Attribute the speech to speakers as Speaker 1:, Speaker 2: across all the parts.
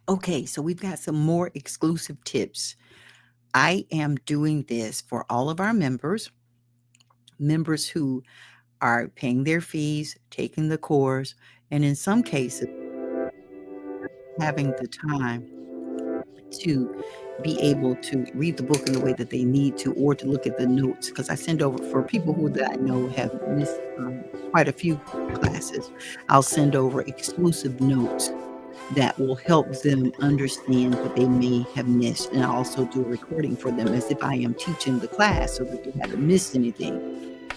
Speaker 1: Okay, so we've got some more exclusive tips. I am doing this for all of our members who are paying their fees, taking the course, and in some cases, having the time to be able to read the book in the way that they need to, or to look at the notes. Because I send over for people who that I know have missed quite a few classes, I'll send over exclusive notes that will help them understand what they may have missed. And I also do a recording for them as if I am teaching the class so that they haven't missed anything,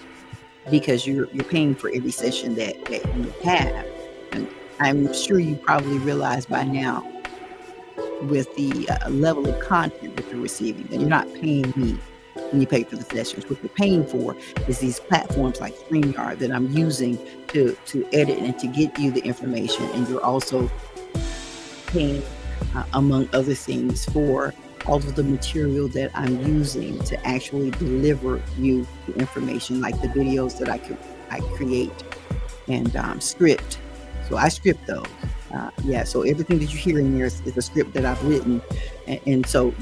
Speaker 1: because you're paying for every session that you have. And I'm sure you probably realize by now, with the level of content that you're receiving, that you're not paying me when you pay for the sessions. What you're paying for is these platforms like StreamYard that I'm using to edit and to get you the information. And you're also paying, among other things, for all of the material that I'm using to actually deliver you the information, like the videos that I create and script. So I script those. Yeah, so everything that you're hearing there is a script that I've written, and so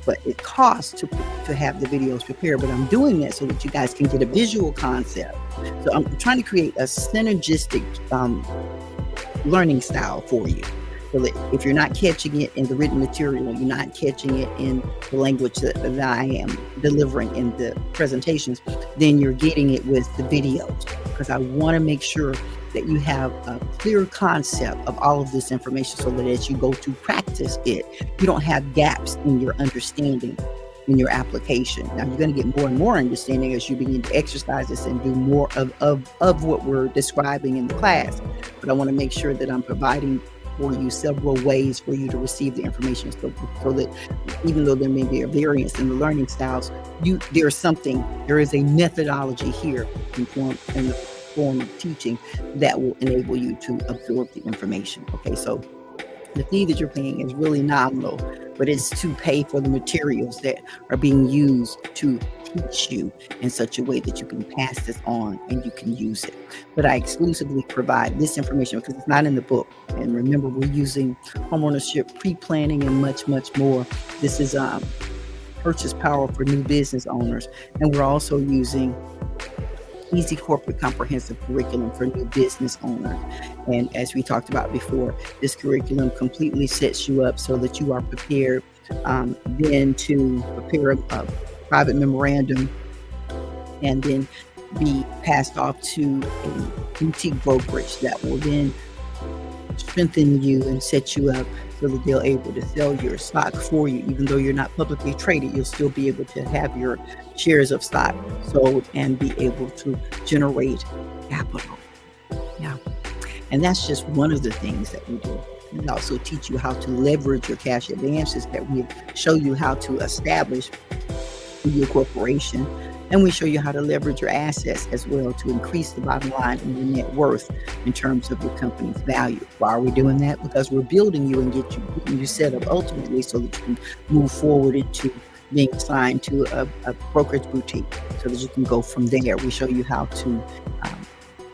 Speaker 1: but it costs to have the videos prepared. But I'm doing that so that you guys can get a visual concept. So I'm trying to create a synergistic learning style for you. So that if you're not catching it in the written material, you're not catching it in the language that I am delivering in the presentations, then you're getting it with the videos. Because I want to make sure that you have a clear concept of all of this information, so that as you go to practice it, you don't have gaps in your understanding, in your application. Now, you're going to get more and more understanding as you begin to exercise this and do more of what we're describing in the class. But I want to make sure that I'm providing for you several ways for you to receive the information, so that even though there may be a variance in the learning styles, there is a methodology here in the form of teaching that will enable you to absorb the information. Okay, so the fee that you're paying is really nominal, but it's to pay for the materials that are being used to teach you in such a way that you can pass this on and you can use it. But I exclusively provide this information because it's not in the book. And remember, we're using homeownership pre-planning and much, much more. This is purchase power for new business owners. And we're also using Easy Corporate Comprehensive Curriculum for new business owners. And as we talked about before, this curriculum completely sets you up so that you are prepared then to prepare a private memorandum and then be passed off to a boutique brokerage that will then strengthen you and set you up so that they'll able to sell your stock for you. Even though you're not publicly traded, you'll still be able to have your shares of stock sold and be able to generate capital. Yeah. And that's just one of the things that we do. We also teach you how to leverage your cash advances that we show you how to establish your corporation. And we show you how to leverage your assets as well to increase the bottom line and your net worth in terms of your company's value. Why are we doing that? Because we're building you and getting you set up ultimately so that you can move forward into being assigned to a brokerage boutique so that you can go from there. We show you how to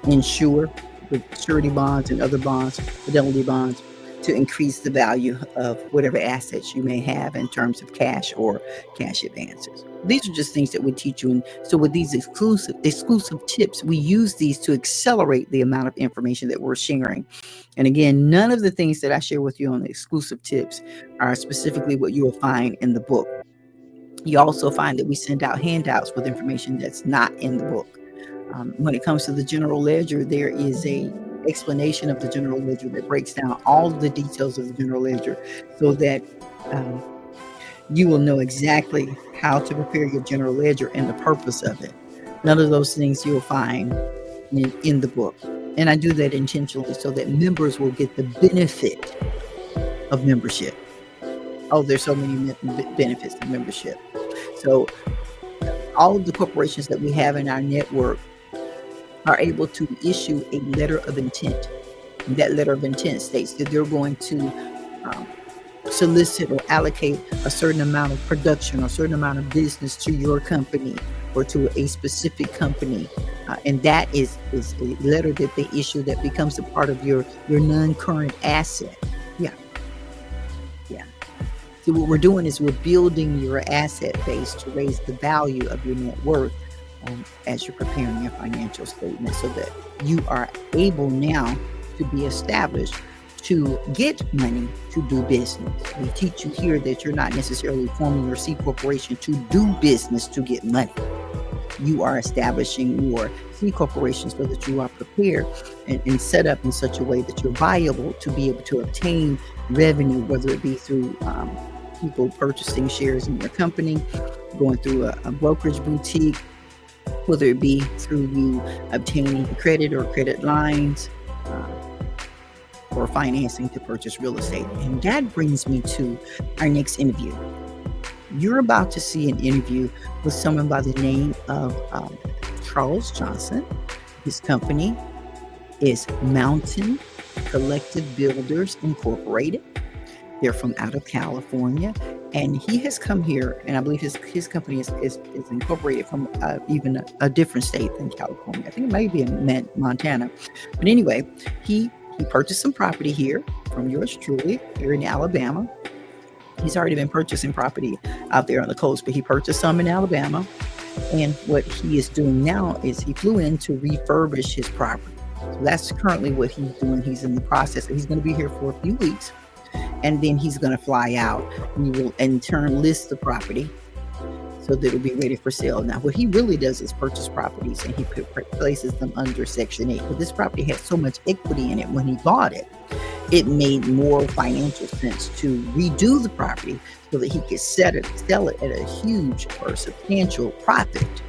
Speaker 1: insure with surety bonds and other bonds, fidelity bonds, to increase the value of whatever assets you may have in terms of cash or cash advances. These are just things that we teach you. And so with these exclusive tips, we use these to accelerate the amount of information that we're sharing. And again, none of the things that I share with you on the exclusive tips are specifically what you will find in the book. You also find that we send out handouts with information that's not in the book. When it comes to the general ledger, there is a explanation of the general ledger that breaks down all of the details of the general ledger so that you will know exactly how to prepare your general ledger and the purpose of it. None of those things you'll find in the book. And I do that intentionally so that members will get the benefit of membership. Oh, there's so many benefits to membership. So all of the corporations that we have in our network are able to issue a letter of intent. And that letter of intent states that they're going to solicit or allocate a certain amount of production or a certain amount of business to your company or to a specific company. And that is a letter that they issue that becomes a part of your non-current asset. Yeah. So what we're doing is we're building your asset base to raise the value of your net worth as you're preparing your financial statement so that you are able now to be established to get money to do business. We teach you here that you're not necessarily forming your C corporation to do business to get money. You are establishing your C corporation so that you are prepared and set up in such a way that you're viable to be able to obtain revenue, whether it be through people purchasing shares in your company, going through a brokerage boutique, whether it be through you obtaining credit or credit lines, or financing to purchase real estate. And that brings me to our next interview. You're about to see an interview with someone by the name of Charles Johnson. His company is Mountain Collective Builders Incorporated. They're from out of California, and he has come here, and I believe his company is incorporated from even a different state than California. I think it may be in Montana. But anyway, he purchased some property here from yours truly here in Alabama. He's already been purchasing property out there on the coast, but he purchased some in Alabama. And what he is doing now is he flew in to refurbish his property. So that's currently what he's doing. He's in the process. He's going to be here for a few weeks, and then he's going to fly out, and he will in turn list the property so that it'll be ready for sale. Now, what he really does is purchase properties, and he places them under Section 8. But this property had so much equity in it when he bought it, it made more financial sense to redo the property so that he could sell it at a huge or substantial profit,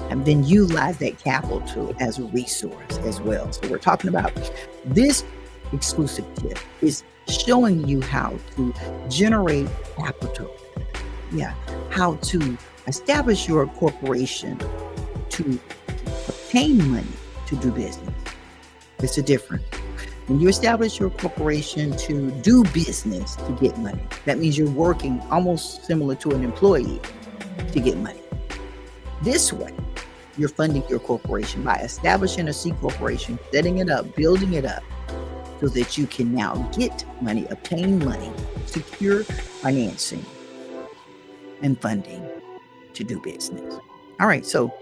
Speaker 1: and then utilize that capital as a resource as well. So we're talking about this exclusive tip is showing you how to generate capital. Yeah, how to establish your corporation to obtain money to do business. It's a difference. When you establish your corporation to do business to get money, that means you're working almost similar to an employee to get money. This way, you're funding your corporation by establishing a C corporation, setting it up, building it up, so that you can now get money, obtain money, secure financing and funding to do business. All right, so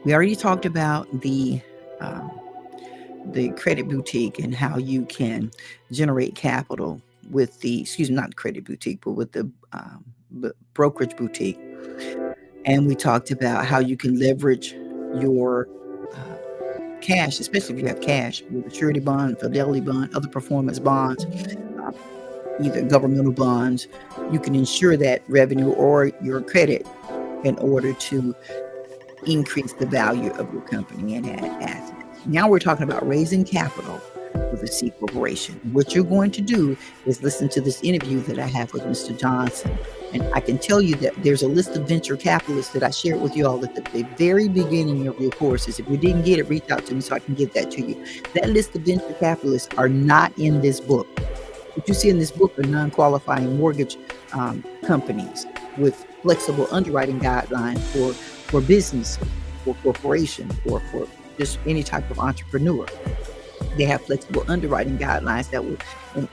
Speaker 1: we already talked about the credit boutique and how you can generate capital with not the credit boutique, but with the brokerage boutique. And we talked about how you can leverage your cash, especially if you have cash, with a surety bond, fidelity bond, other performance bonds, either governmental bonds. You can ensure that revenue or your credit in order to increase the value of your company and add assets. Now we're talking about raising capital with a C corporation. What you're going to do is listen to this interview that I have with Mr. Johnson. And I can tell you that there's a list of venture capitalists that I shared with you all at the very beginning of your courses. If you didn't get it, reach out to me so I can get that to you. That list of venture capitalists are not in this book. What you see in this book are non-qualifying mortgage companies with flexible underwriting guidelines for business, for corporations, or for just any type of entrepreneur. They have flexible underwriting guidelines that will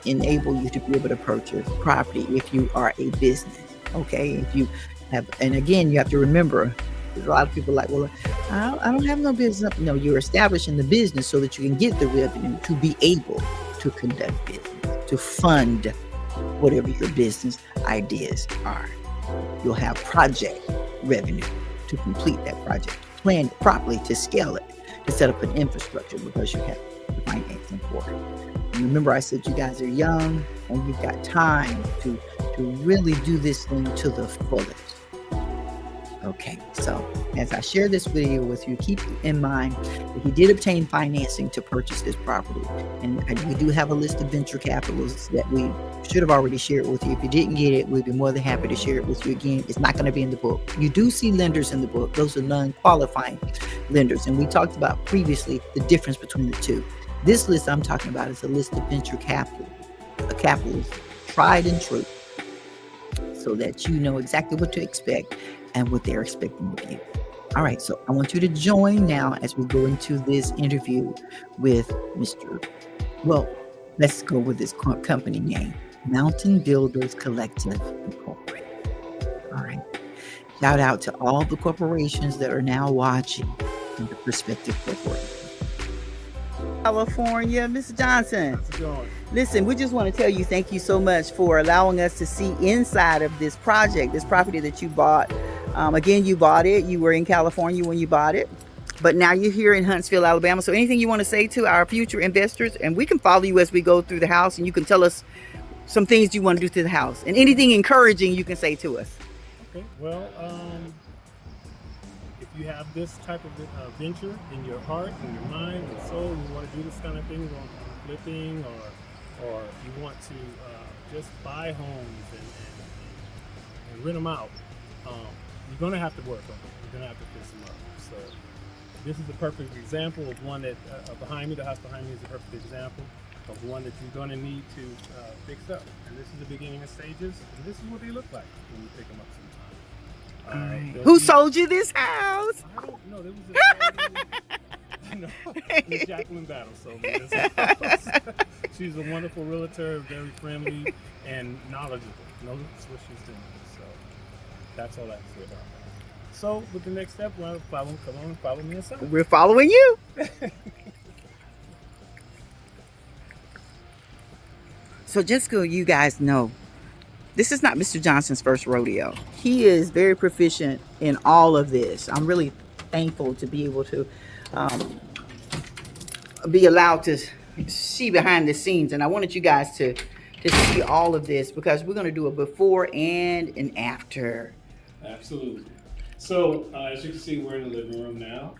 Speaker 1: enable you to be able to purchase property if you are a business. Okay, if you have, and again, you have to remember, a lot of people are like, well, I don't have no business. No, you're establishing the business so that you can get the revenue to be able to conduct business, to fund whatever your business ideas are. You'll have project revenue to complete that project, plan it properly to scale it, to set up an infrastructure because you have the financing for it. And remember, I said you guys are young and you've got time to really do this thing to the fullest. Okay, so as I share this video with you, keep in mind that he did obtain financing to purchase this property. And we do have a list of venture capitalists that we should have already shared with you. If you didn't get it, we'd be more than happy to share it with you again. It's not going to be in the book. You do see lenders in the book. Those are non-qualifying lenders. And we talked about previously the difference between the two. This list I'm talking about is a list of venture capitalists, tried and true, so that you know exactly what to expect and what they're expecting of you. All right, so I want you to join now as we go into this interview with let's go with this company name, Mountain Builders Collective Incorporated. All right. Shout out to all the corporations that are now watching in the Perspective Corporation. California, Mr. Johnson.
Speaker 2: How's it going?
Speaker 1: Listen, we just want to tell you thank you so much for allowing us to see inside of this project, this property that you bought. Again, you bought it. You were in California when you bought it, but now you're here in Huntsville, Alabama. So anything you want to say to our future investors, and we can follow you as we go through the house, and you can tell us some things you want to do to the house, and anything encouraging you can say to us.
Speaker 2: Okay. Well, if you have this type of venture in your heart, in your mind, and soul, you want to do this kind of thing, on flipping, or you want to just buy homes and rent them out, you're going to have to work on it. You're going to have to fix them up. So this is a perfect example of one that behind me, the house behind me is a perfect example of one that you're going to need to fix up. And this is the beginning of stages, and this is what they look like when you pick them up sometime.
Speaker 1: Who sold you this house?
Speaker 2: I don't know. There was Miss Jacqueline Battle sold me this house. She's a wonderful realtor, very friendly and knowledgeable. Knows what she's doing. So that's all I have to say about that. So with the next step, well, come on, follow me inside.
Speaker 1: We're following you. So just so you guys know, this is not Mr. Johnson's first rodeo. He is very proficient in all of this. I'm really thankful to be able to be allowed to see behind the scenes. And I wanted you guys to see all of this because we're going to do a before and an after.
Speaker 2: Absolutely. So as you can see, we're in the living room now.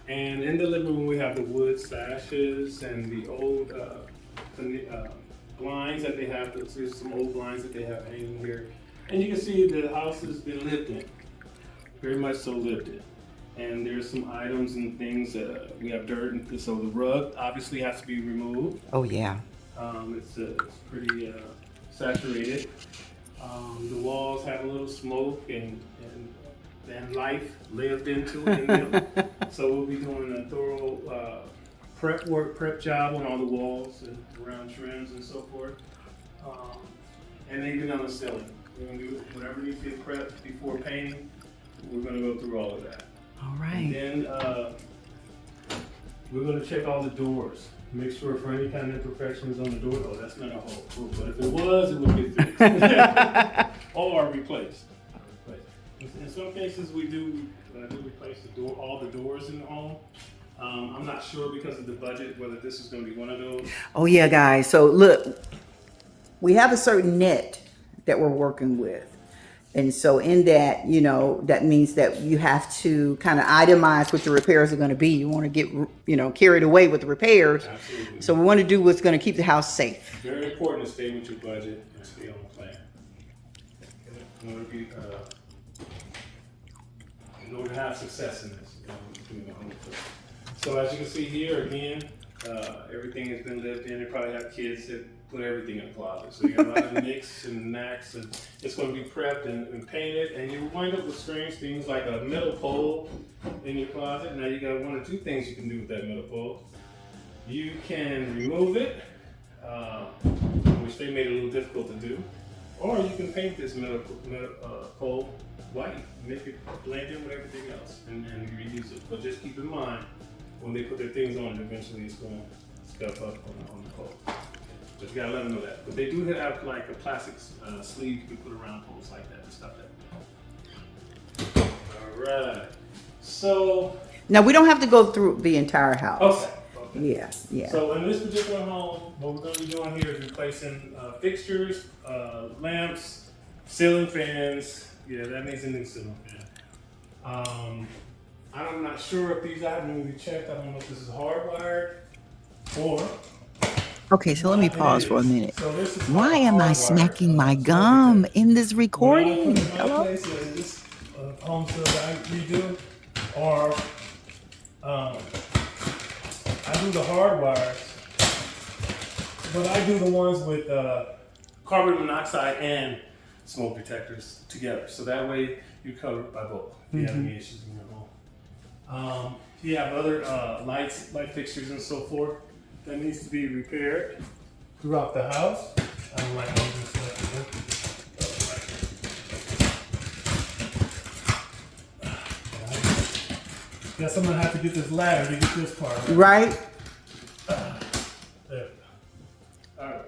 Speaker 2: And in the living room, we have the wood sashes and the old blinds that they have. There's some old blinds that they have hanging here. And you can see the house has been lived in, very much so lived in. And there's some items and things, we have dirt, and so the rug obviously has to be removed.
Speaker 1: Oh yeah.
Speaker 2: It's pretty saturated. The walls have a little smoke and life lived into it in them. So we'll be doing a thorough prep job on all the walls and around trims and so forth. And even on the ceiling. We're going to do whatever needs to be prepped before painting. We're going to go through all of that.
Speaker 1: All right.
Speaker 2: And then we're going to check all the doors. Make sure for any kind of imperfections on the door. Oh, that's not a hole. But if it was, it would get fixed. Or replaced. In some cases, we do replace all the doors in the home. I'm not sure because of the budget whether this is going to be one of those.
Speaker 1: Oh yeah, guys. So look, we have a certain net that we're working with. And so in that, that means that you have to kind of itemize what the repairs are going to be. You want to get, carried away with the repairs.
Speaker 2: Absolutely.
Speaker 1: So we want to do what's going to keep the house safe.
Speaker 2: Very important to stay with your budget and stay on the plan. In order to have success in this. So as you can see here, again, everything has been lived in. They probably have kids that put everything in the closet. So you got a lot of nicks and knacks, and it's going to be prepped and painted. And you wind up with strange things like a metal pole in your closet. Now you got one or two things you can do with that metal pole. You can remove it, which they made it a little difficult to do, or you can paint this metal pole white, make it blend in with everything else, and reuse it. But just keep in mind, when they put their things on, eventually it's going to scuff up on the pole. But you gotta let them know that. But they do have like a plastic sleeve you can put around poles like that to stop that. All right. So.
Speaker 1: Now we don't have to go through the entire house.
Speaker 2: Okay.
Speaker 1: Yeah.
Speaker 2: So in this particular home, what we're going to be doing here is replacing fixtures, lamps, ceiling fans. Yeah, that needs a new ceiling fan. I'm not sure if these items will be checked. I don't know if this is hardwired or.
Speaker 1: Okay, so let me pause for a minute.
Speaker 2: So
Speaker 1: why am I smacking my gum in this recording?
Speaker 2: Hello? This home that I redo, or I do the hard wires, but I do the ones with carbon monoxide and smoke detectors together. So that way you're covered by both if you have any issues in your home. If you have other light fixtures and so forth that needs to be repaired, throughout the house. I don't like all this stuff here. Guess I'm gonna have to get this ladder to get this part right.
Speaker 1: Right?
Speaker 2: There. All right.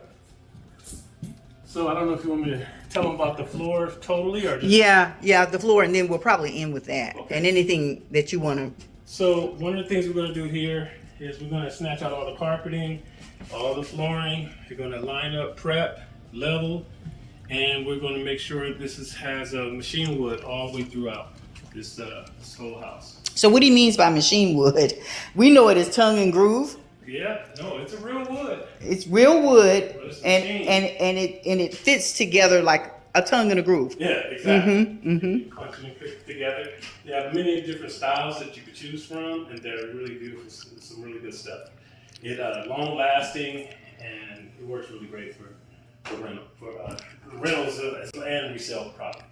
Speaker 2: So I don't know if you want me to tell them about the floor totally or just.
Speaker 1: Yeah, the floor, and then we'll probably end with that.
Speaker 2: Okay.
Speaker 1: And anything that you want to.
Speaker 2: So one of the things we're going to do here is we're going to snatch out all the carpeting, all the flooring. We're going to line up, prep, level, and we're going to make sure has a machine wood all the way throughout this whole house.
Speaker 1: So what he means by machine wood, we know it is tongue and groove.
Speaker 2: Yeah, no, it's a real wood.
Speaker 1: It's real wood,
Speaker 2: But it's
Speaker 1: and
Speaker 2: machine.
Speaker 1: it fits together like a tongue and a groove.
Speaker 2: Yeah, exactly.
Speaker 1: Mm-hmm.
Speaker 2: Punch and fit it together. They have many different styles that you could choose from, and they're really beautiful. Some really good stuff. It long lasting, and it works really great for rentals and resale properties.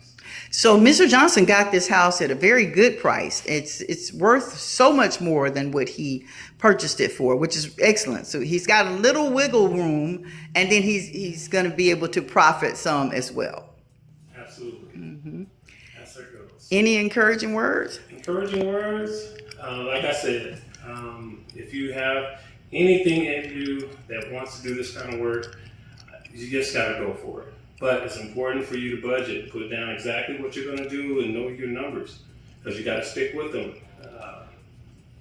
Speaker 1: So Mr. Johnson got this house at a very good price. It's worth so much more than what he purchased it for, which is excellent. So he's got a little wiggle room, and then he's going to be able to profit some as well.
Speaker 2: Absolutely.
Speaker 1: Mm-hmm.
Speaker 2: That's our goals.
Speaker 1: Any encouraging words?
Speaker 2: Encouraging words. Like I said, if you have anything in you that wants to do this kind of work, you just got to go for it. But it's important for you to budget, put down exactly what you're going to do, and know your numbers, because you got to stick with them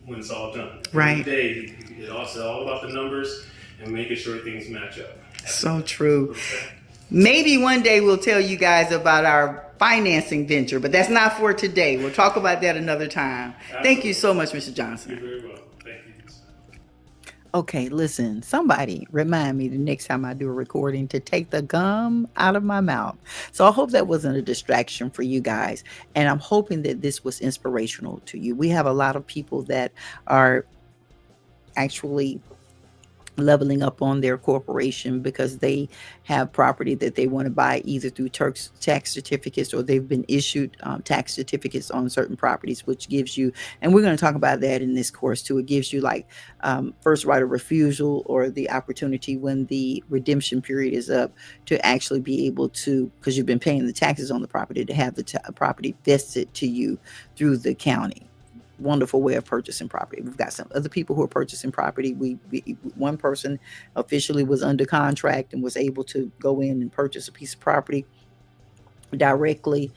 Speaker 2: when it's all done.
Speaker 1: Right.
Speaker 2: Every day, it's all about the numbers and making sure things match up.
Speaker 1: So true.
Speaker 2: Okay.
Speaker 1: Maybe one day we'll tell you guys about our financing venture, but that's not for today. We'll talk about that another time. Thank you so much, Mr. Johnson.
Speaker 2: You're very welcome. Thank you.
Speaker 1: Okay, listen, somebody remind me the next time I do a recording to take the gum out of my mouth. So I hope that wasn't a distraction for you guys. And I'm hoping that this was inspirational to you. We have a lot of people that are actually leveling up on their corporation because they have property that they want to buy either through tax certificates, or they've been issued tax certificates on certain properties, which gives you, and we're going to talk about that in this course too, it gives you like first right of refusal, or the opportunity when the redemption period is up to actually be able to, because you've been paying the taxes on the property, to have the property vested to you through the county. Wonderful way of purchasing property. We've got some other people who are purchasing property. One person officially was under contract and was able to go in and purchase a piece of property directly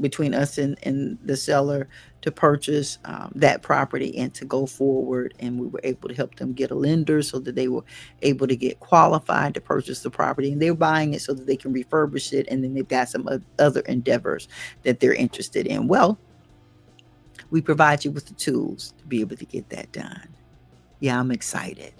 Speaker 1: between us and the seller to purchase that property and to go forward. And we were able to help them get a lender so that they were able to get qualified to purchase the property, and they're buying it so that they can refurbish it. And then they've got some other endeavors that they're interested in. Well, we provide you with the tools to be able to get that done. Yeah, I'm excited.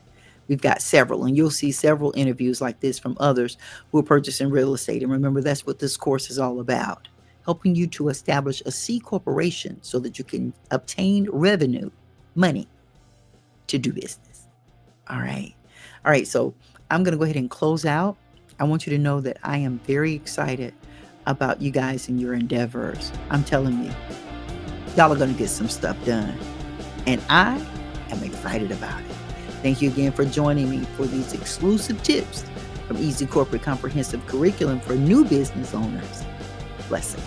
Speaker 1: We've got several, and you'll see several interviews like this from others who are purchasing real estate. And remember, that's what this course is all about, helping you to establish a C corporation so that you can obtain revenue, money to do business. All right. So I'm going to go ahead and close out. I want you to know that I am very excited about you guys and your endeavors. I'm telling you, y'all are going to get some stuff done, and I am excited about it. Thank you again for joining me for these exclusive tips from Easy Corporate Comprehensive Curriculum for new business owners. Blessings.